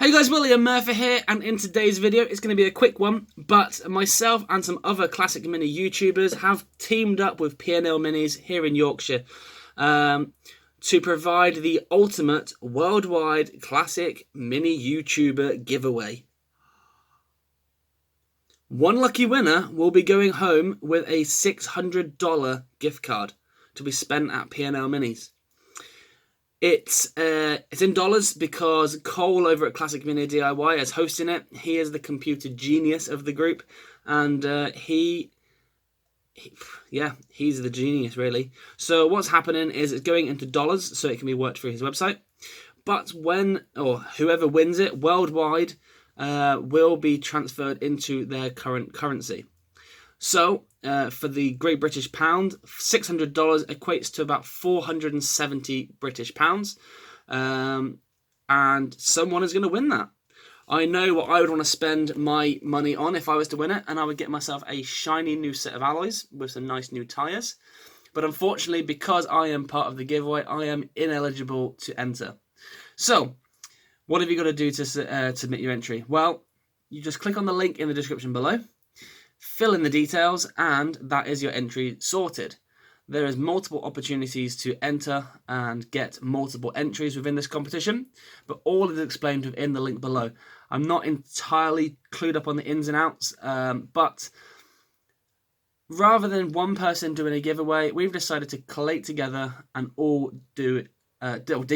Hey guys, William Murfitt here, and in today's video it's going to be a quick one, but myself and some other Classic Mini YouTubers have teamed up with P&L Minis here in Yorkshire to provide the ultimate worldwide Classic Mini YouTuber giveaway. One lucky winner will be going home with a $600 gift card to be spent at P&L Minis. It's in dollars because Cole over at Classic Mini DIY is hosting it. He is the computer genius of the group, and he's the genius really. So what's happening is it's going into dollars so it can be worked through his website. But whoever wins it worldwide will be transferred into their current currency. So, for the Great British Pound, $600 equates to about 470 British pounds. And someone is going to win that. I know what I would want to spend my money on if I was to win it, and I would get myself a shiny new set of alloys with some nice new tyres. But unfortunately, because I am part of the giveaway, I am ineligible to enter. So, what have you got to do to submit your entry? Well, you just click on the link in the description below. Fill in the details, and that is your entry sorted. There is multiple opportunities to enter and get multiple entries within this competition, but all is explained within the link below. I'm not entirely clued up on the ins and outs, but rather than one person doing a giveaway, we've decided to collate together and all dig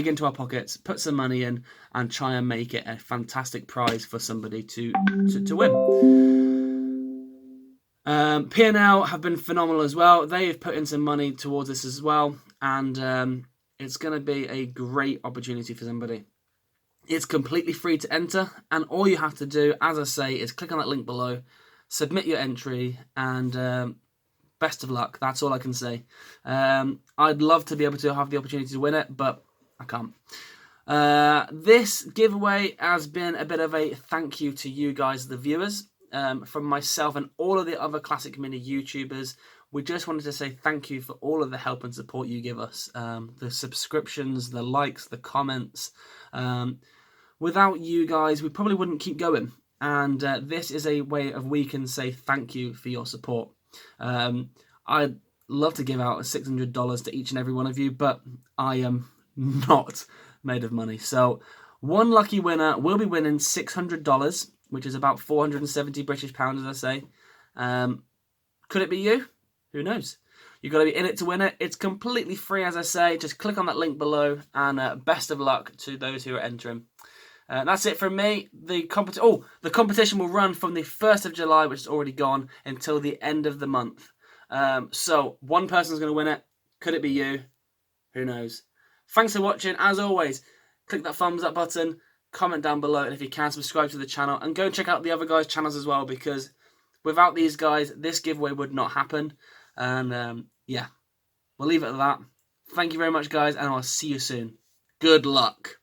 into our pockets, put some money in, and try and make it a fantastic prize for somebody to win. P&L have been phenomenal as well. They have put in some money towards this as well, and it's going to be a great opportunity for somebody. It's completely free to enter, and all you have to do, as I say, is click on that link below, submit your entry, and best of luck. That's all I can say. I'd love to be able to have the opportunity to win it, but I can't. This giveaway has been a bit of a thank you to you guys, the viewers. From myself and all of the other Classic Mini YouTubers, we just wanted to say thank you for all of the help and support you give us. The subscriptions, the likes, the comments. Without you guys, we probably wouldn't keep going. And this is a way of we can say thank you for your support. I'd love to give out $600 to each and every one of you, but I am not made of money. So one lucky winner will be winning $600. Which is about 470 British pounds, as I say. Could it be you? Who knows? You've got to be in it to win it. It's completely free, as I say. Just click on that link below, and best of luck to those who are entering. That's it from me. The competition will run from the 1st of July, which is already gone, until the end of the month. So one person's going to win it. Could it be you? Who knows? Thanks for watching. As always, click that thumbs up button. Comment down below, and if you can, subscribe to the channel and go and check out the other guys' channels as well, because without these guys this giveaway would not happen. And yeah, we'll leave it at that. Thank you very much guys, and I'll see you soon. Good luck.